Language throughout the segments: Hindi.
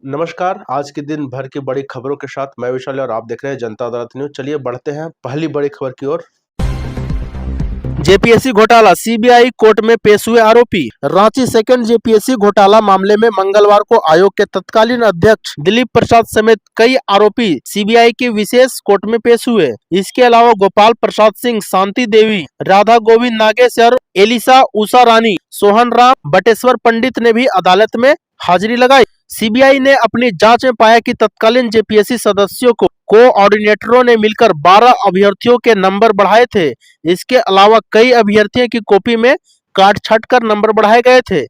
नमस्कार। आज के दिन भर की बड़ी खबरों के साथ मैं विशाल और आप देख रहे हैं जनता अदालत न्यूज। चलिए बढ़ते हैं पहली बड़ी खबर की ओर। जेपीएससी घोटाला, सीबीआई कोर्ट में पेश हुए आरोपी। रांची सेकंड जेपीएससी घोटाला मामले में मंगलवार को आयोग के तत्कालीन अध्यक्ष दिलीप प्रसाद समेत कई आरोपी सीबीआई की विशेष कोर्ट में पेश हुए। इसके अलावा गोपाल प्रसाद सिंह, शांति देवी, राधा गोविंद नागेश्वर, एलिसा उषा रानी, सोहन राम, बटेश्वर पंडित ने भी अदालत में हाजिरी लगाई। सीबीआई ने अपनी जांच में पाया कि तत्कालीन जेपीएससी सदस्यों को कोऑर्डिनेटरों ने मिलकर 12 अभ्यर्थियों के नंबर बढ़ाए थे। इसके अलावा कई अभ्यर्थियों की कॉपी में काट छांट कर नंबर बढ़ाए गए थे।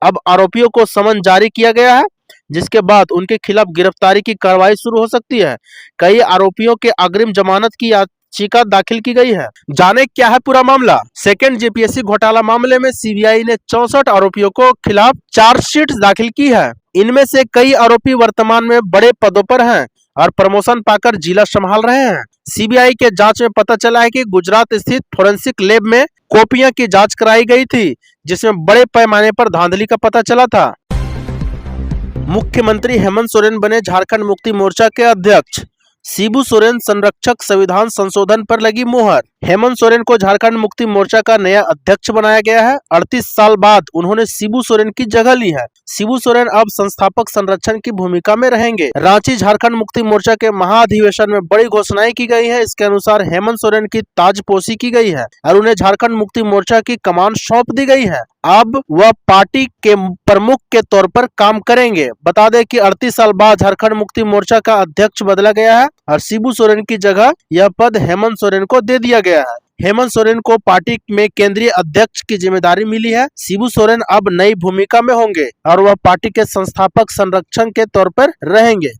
अब आरोपियों को समन जारी किया गया है, जिसके बाद उनके खिलाफ गिरफ्तारी की कार्रवाई शुरू हो सकती है। कई आरोपियों के अग्रिम जमानत की याचिका दाखिल की गई है। जाने क्या है पूरा मामला। सेकंड जेपीएससी घोटाला मामले में सीबीआई ने 64 आरोपियों को खिलाफ चार्जशीट दाखिल की है। इनमें से कई आरोपी वर्तमान में बड़े पदों पर हैं और प्रमोशन पाकर जिला संभाल रहे हैं। सीबीआई के जांच में पता चला है कि गुजरात स्थित फोरेंसिक लैब में कॉपियां की जांच कराई गई थी, जिसमें बड़े पैमाने पर धांधली का पता चला था। मुख्यमंत्री हेमंत सोरेन बने झारखंड मुक्ति मोर्चा के अध्यक्ष। शिबू सोरेन संरक्षक संविधान संशोधन पर लगी मुहर। हेमंत सोरेन को झारखंड मुक्ति मोर्चा का नया अध्यक्ष बनाया गया है। 38 साल बाद उन्होंने शिबू सोरेन की जगह ली है। शिबू सोरेन अब संस्थापक संरक्षण की भूमिका में रहेंगे। रांची झारखंड मुक्ति मोर्चा के महाधिवेशन में बड़ी घोषणाएं की गई है। इसके अनुसार हेमंत सोरेन की ताजपोशी की गई है और उन्हें झारखंड मुक्ति मोर्चा की कमान सौंप दी गई है। अब वह पार्टी के प्रमुख के तौर पर काम करेंगे। बता दें कि 38 साल बाद झारखंड मुक्ति मोर्चा का अध्यक्ष बदला गया है और शिबू सोरेन की जगह यह पद हेमंत सोरेन को दे दिया गया है। हेमंत सोरेन को पार्टी में केंद्रीय अध्यक्ष की जिम्मेदारी मिली है। शिबू सोरेन अब नई भूमिका में होंगे और वह पार्टी के संस्थापक संरक्षक के तौर पर रहेंगे।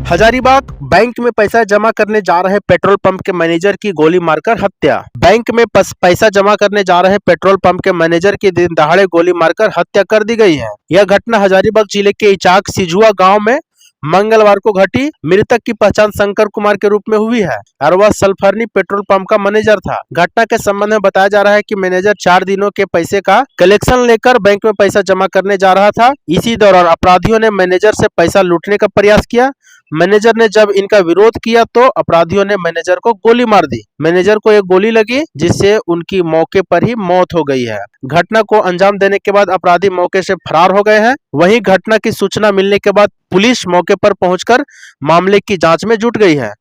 हजारीबाग बैंक में पैसा जमा करने जा रहे पेट्रोल पंप के मैनेजर की गोली मारकर हत्या। बैंक में पैसा जमा करने जा रहे पेट्रोल पंप के मैनेजर की दिन दहाड़े गोली मारकर हत्या कर दी गई है। यह घटना हजारीबाग जिले के इचाक सिजुआ गांव में मंगलवार को घटी। मृतक की पहचान शंकर कुमार के रूप में हुई है और वह सल्फरनी पेट्रोल पंप का मैनेजर था। घटना के संबंध में बताया जा रहा है कि मैनेजर 4 दिनों के पैसे का कलेक्शन लेकर बैंक में पैसा जमा करने जा रहा था। इसी दौरान अपराधियों ने मैनेजर से पैसा लूटने का प्रयास किया। मैनेजर ने जब इनका विरोध किया तो अपराधियों ने मैनेजर को गोली मार दी। मैनेजर को एक गोली लगी, जिससे उनकी मौके पर ही मौत हो गई है। घटना को अंजाम देने के बाद अपराधी मौके से फरार हो गए हैं। वहीं घटना की सूचना मिलने के बाद पुलिस मौके पर पहुंचकर मामले की जांच में जुट गई है।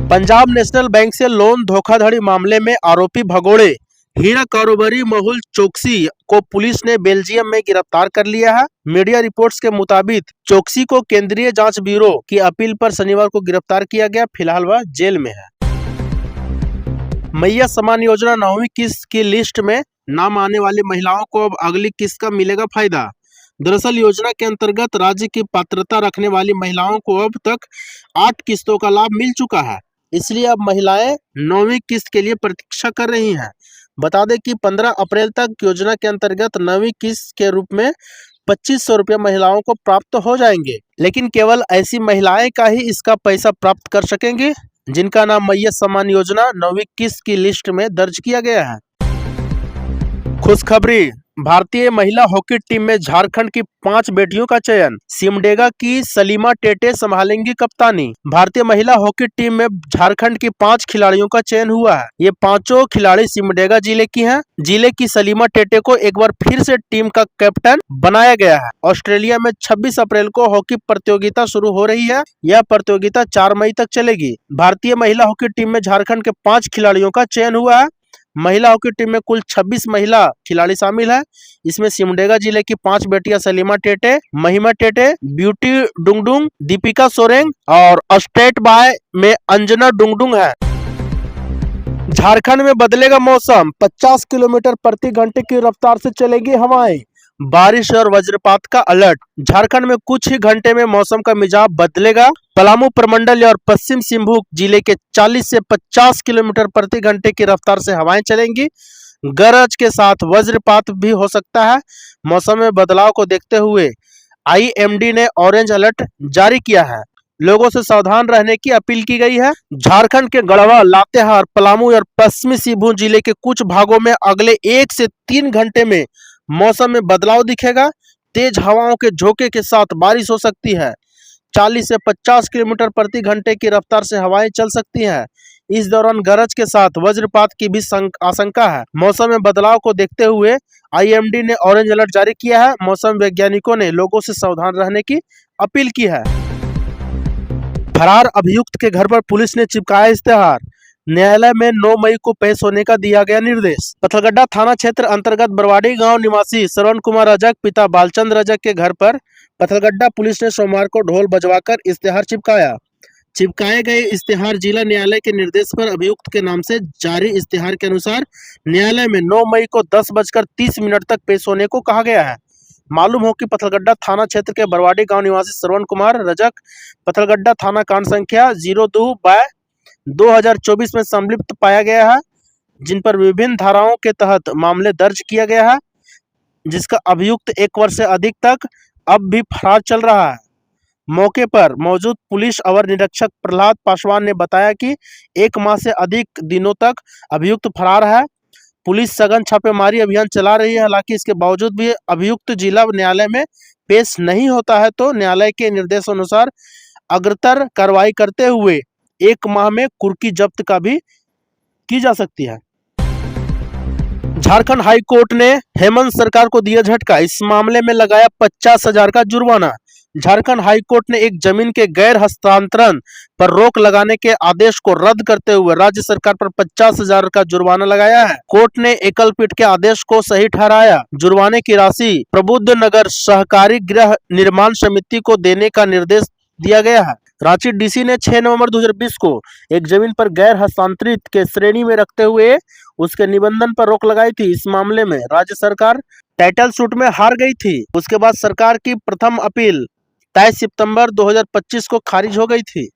पंजाब नेशनल बैंक से लोन धोखाधड़ी मामले में आरोपी भगोड़े हीरा कारोबारी मेहुल चोकसी को पुलिस ने बेल्जियम में गिरफ्तार कर लिया है। मीडिया रिपोर्ट्स के मुताबिक चोकसी को केंद्रीय जांच ब्यूरो की अपील पर शनिवार को गिरफ्तार किया गया। फिलहाल वह जेल में है। मैया सम्मान योजना 9वीं किस्त की लिस्ट में नाम आने वाली महिलाओं को अब अगली किस्त का मिलेगा फायदा। दरअसल योजना के अंतर्गत राज्य की पात्रता रखने वाली महिलाओं को अब तक 8 किस्तों का लाभ मिल चुका है। इसलिए अब महिलाएं 9वीं किस्त के लिए प्रतीक्षा कर रही हैं। बता दें कि 15 अप्रैल तक योजना के अंतर्गत 9वीं किस्त के रूप में 2500 रुपये महिलाओं को प्राप्त हो जाएंगे, लेकिन केवल ऐसी महिलाएं का ही इसका पैसा प्राप्त कर सकेंगे जिनका नाम मैया सम्मान योजना 9वीं किस्त की लिस्ट में दर्ज किया गया है। खुशखबरी, भारतीय महिला हॉकी टीम में झारखंड की 5 बेटियों का चयन। सिमडेगा की सलीमा टेटे संभालेंगी कप्तानी। भारतीय महिला हॉकी टीम में झारखंड की 5 खिलाड़ियों का चयन हुआ है। ये पांचों खिलाड़ी सिमडेगा जिले की हैं। जिले की सलीमा टेटे को एक बार फिर से टीम का कैप्टन बनाया गया है। ऑस्ट्रेलिया में 26 अप्रैल को हॉकी प्रतियोगिता शुरू हो रही है। यह प्रतियोगिता 4 मई तक चलेगी। भारतीय महिला हॉकी टीम में झारखंड के 5 खिलाड़ियों का चयन हुआ है। महिला हॉकी टीम में कुल 26 महिला खिलाड़ी शामिल है। इसमें सिमडेगा जिले की 5 बेटियां सलीमा टेटे, महिमा टेटे, ब्यूटी डुंगडुंग, दीपिका सोरेंग और स्टेट बाय में अंजना डुंगडुंग है। झारखंड में बदलेगा मौसम, 50 किलोमीटर प्रति घंटे की रफ्तार से चलेगी हवाएं। बारिश और वज्रपात का अलर्ट। झारखंड में कुछ ही घंटे में मौसम का मिजाज बदलेगा। पलामू प्रमंडल और पश्चिम सिंहभूम जिले के 40 से 50 किलोमीटर प्रति घंटे की रफ्तार से हवाएं चलेंगी। गरज के साथ वज्रपात भी हो सकता है। मौसम में बदलाव को देखते हुए आईएमडी ने ऑरेंज अलर्ट जारी किया है। लोगों से सावधान रहने की अपील की गई है। झारखंड के गढ़वा, लातेहार, पलामू और पश्चिमी सिंहभूम जिले के कुछ भागों में अगले 1 से 3 घंटे में मौसम में बदलाव दिखेगा। तेज हवाओं के झोंके के साथ बारिश हो सकती है। 40 से 50 किलोमीटर प्रति घंटे की रफ्तार से हवाएं चल सकती हैं। इस दौरान गरज के साथ वज्रपात की भी आशंका है। मौसम में बदलाव को देखते हुए आईएमडी ने ऑरेंज अलर्ट जारी किया है। मौसम वैज्ञानिकों ने लोगों से सावधान रहने की अपील की है। फरार अभियुक्त के घर पर पुलिस ने चिपकाया इश्तेहार। न्यायालय में 9 मई को पेश होने का दिया गया निर्देश। पथलगड्डा थाना क्षेत्र अंतर्गत बरवाड़ी गांव निवासी श्रवण कुमार रजक पिता बालचंद रजक के घर पर पथलगड्डा पुलिस ने सोमवार को ढोल बजवाकर इश्तेहार चिपकाया। चिपकाए गए इश्तेहार जिला न्यायालय के निर्देश पर अभियुक्त के नाम से जारी इश्तेहार के अनुसार न्यायालय में 9 मई को 10:30 तक पेश होने को कहा गया है। मालूम हो कि पथलगड्डा थाना क्षेत्र के बरवाड़ी गांव निवासी श्रवण कुमार रजक पथलगड्डा थाना कांड संख्या 02/2024 में संलिप्त पाया गया है, जिन पर विभिन्न धाराओं के तहत मामले दर्ज किया गया है, जिसका अभियुक्त 1 वर्ष से अधिक तक अब भी फरार चल रहा है। मौके पर मौजूद पुलिस अवर निरीक्षक प्रहलाद पासवान ने बताया कि 1 माह से अधिक दिनों तक अभियुक्त फरार है। पुलिस सघन छापेमारी अभियान चला रही है। हालांकि इसके बावजूद भी अभियुक्त जिला न्यायालय में पेश नहीं होता है तो न्यायालय के निर्देशानुसार अग्रतर कार्रवाई करते हुए 1 माह में कुर्की जब्त का भी की जा सकती है। झारखंड हाई कोर्ट ने हेमंत सरकार को दिया झटका। इस मामले में लगाया 50,000 का जुर्माना। झारखंड हाई कोर्ट ने एक जमीन के गैर हस्तांतरण पर रोक लगाने के आदेश को रद्द करते हुए राज्य सरकार पर 50,000 का जुर्माना लगाया है। कोर्ट ने एकल पीठ के आदेश को सही ठहराया। जुर्माने की राशि प्रबुद्ध नगर सहकारी गृह निर्माण समिति को देने का निर्देश दिया गया है। रांची डीसी ने 6 नवंबर 2020 को एक जमीन पर गैर हस्तांतरित के श्रेणी में रखते हुए उसके निबंधन पर रोक लगाई थी। इस मामले में राज्य सरकार टाइटल सूट में हार गई थी। उसके बाद सरकार की प्रथम अपील 23 सितंबर 2025 को खारिज हो गई थी।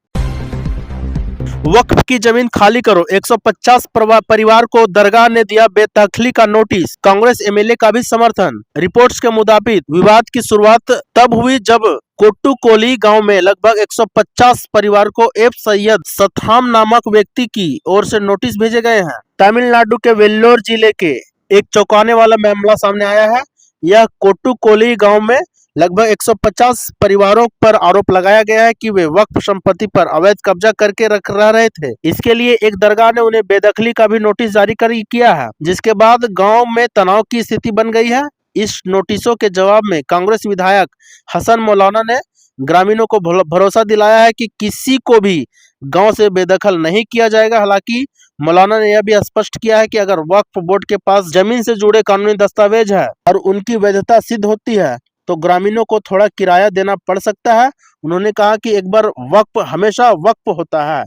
वक्फ की जमीन खाली करो, 150 परिवार को दरगाह ने दिया बेदखली का नोटिस। कांग्रेस एमएलए का भी समर्थन। रिपोर्ट्स के मुताबिक विवाद की शुरुआत तब हुई जब कोट्टुकोली गांव में लगभग 150 परिवार को एफ सैयद सथाम नामक व्यक्ति की ओर से नोटिस भेजे गए हैं। तमिलनाडु के वेल्लोर जिले के एक चौंकाने वाला मामला सामने आया है। यह कोट्टुकोली गांव में लगभग 150 परिवारों पर आरोप लगाया गया है कि वे वक्फ संपत्ति पर अवैध कब्जा करके रह रहे थे। इसके लिए एक दरगाह ने उन्हें बेदखली का भी नोटिस जारी किया है, जिसके बाद गांव में तनाव की स्थिति बन गई है। इस नोटिसों के जवाब में कांग्रेस विधायक हसन मौलाना ने ग्रामीणों को भरोसा दिलाया है कि किसी को भी गांव से बेदखल नहीं किया जाएगा। हालांकि मौलाना ने यह भी स्पष्ट किया है कि अगर वक्फ बोर्ड के पास जमीन से जुड़े कानूनी दस्तावेज है और उनकी वैधता सिद्ध होती है तो ग्रामीणों को थोड़ा किराया देना पड़ सकता है। उन्होंने कहा कि एक बार वक्फ हमेशा वक्फ होता है।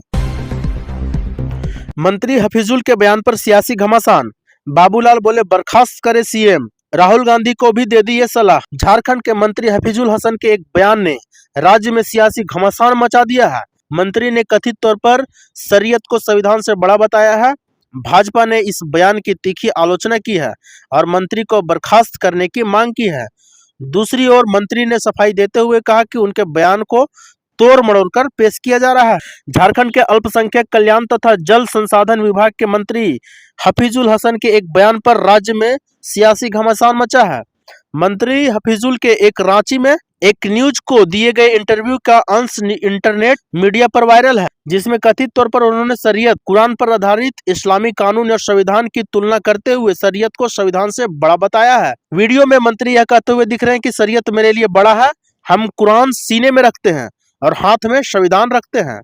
मंत्री हफीजुल के बयान पर सियासी घमासान। बाबूलाल बोले बर्खास्त करे सीएम। राहुल गांधी को भी दे दी ये सलाह। झारखंड के मंत्री हफीजुल हसन के एक बयान ने राज्य में सियासी घमासान मचा दिया है। मंत्री ने कथित तौर पर शरीयत को संविधान से बड़ा बताया है। भाजपा ने इस बयान की तीखी आलोचना की है और मंत्री को बर्खास्त करने की मांग की है। दूसरी ओर मंत्री ने सफाई देते हुए कहा कि उनके बयान को तोड़ मरोड़ कर पेश किया जा रहा है। झारखंड के अल्पसंख्यक कल्याण तथा जल संसाधन विभाग के मंत्री हफीजुल हसन के एक बयान पर राज्य में सियासी घमासान मचा है। मंत्री हफीजुल के एक रांची में एक न्यूज को दिए गए इंटरव्यू का अंश इंटरनेट मीडिया पर वायरल है, जिसमें कथित तौर पर उन्होंने शरीयत, कुरान पर आधारित इस्लामी कानून और संविधान की तुलना करते हुए शरीयत को संविधान से बड़ा बताया है। वीडियो में मंत्री यह कहते हुए दिख रहे हैं कि शरीयत मेरे लिए बड़ा है, हम कुरान सीने में रखते हैं और हाथ में संविधान रखते हैं।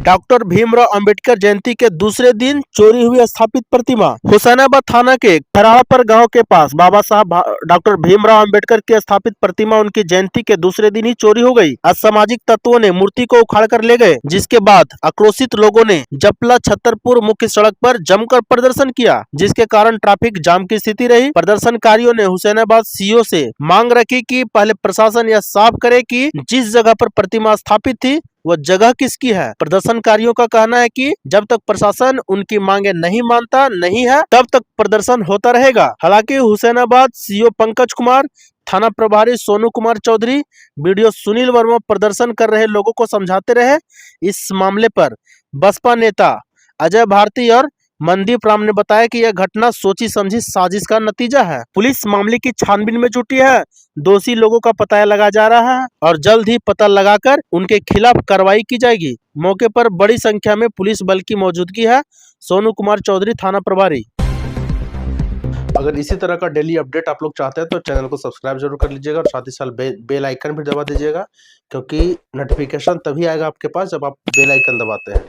डॉक्टर भीमराव अंबेडकर जयंती के दूसरे दिन चोरी हुई स्थापित प्रतिमा। हुसैनाबाद थाना के खराड़ापर गांव के पास बाबा साहब डॉक्टर भीमराव अंबेडकर की स्थापित प्रतिमा उनकी जयंती के दूसरे दिन ही चोरी हो गई। असामाजिक तत्वों ने मूर्ति को उखाड़ कर ले गए, जिसके बाद आक्रोशित लोगों ने जपला छतरपुर मुख्य सड़क पर जमकर प्रदर्शन किया, जिसके कारण ट्रैफिक जाम की स्थिति रही। प्रदर्शनकारियों ने हुसैनाबाद सीओ से मांग रखी कि पहले प्रशासन यह साफ करे कि जिस जगह पर प्रतिमा स्थापित थी वो जगह किसकी है। प्रदर्शनकारियों का कहना है कि जब तक प्रशासन उनकी मांगे नहीं मानता नहीं है तब तक प्रदर्शन होता रहेगा। हालांकि हुसैनाबाद सीओ पंकज कुमार, थाना प्रभारी सोनू कुमार चौधरी, बीडीओ सुनील वर्मा प्रदर्शन कर रहे लोगों को समझाते रहे। इस मामले पर बसपा नेता अजय भारती और मनदीप राम ने बताया कि यह घटना सोची समझी साजिश का नतीजा है। पुलिस मामले की छानबीन में जुटी है। दोषी लोगों का पता लगा जा रहा है और जल्द ही पता लगाकर उनके खिलाफ कार्रवाई की जाएगी। मौके पर बड़ी संख्या में पुलिस बल की मौजूदगी है। सोनू कुमार चौधरी, थाना प्रभारी। अगर इसी तरह का डेली अपडेट आप लोग चाहते हैं तो चैनल को सब्सक्राइब जरूर कर लीजिएगा और साथ ही साथ बेल आइकन भी दबा दीजिएगा, क्योंकि नोटिफिकेशन तभी आएगा आपके पास जब आप बेल आइकन दबाते हैं।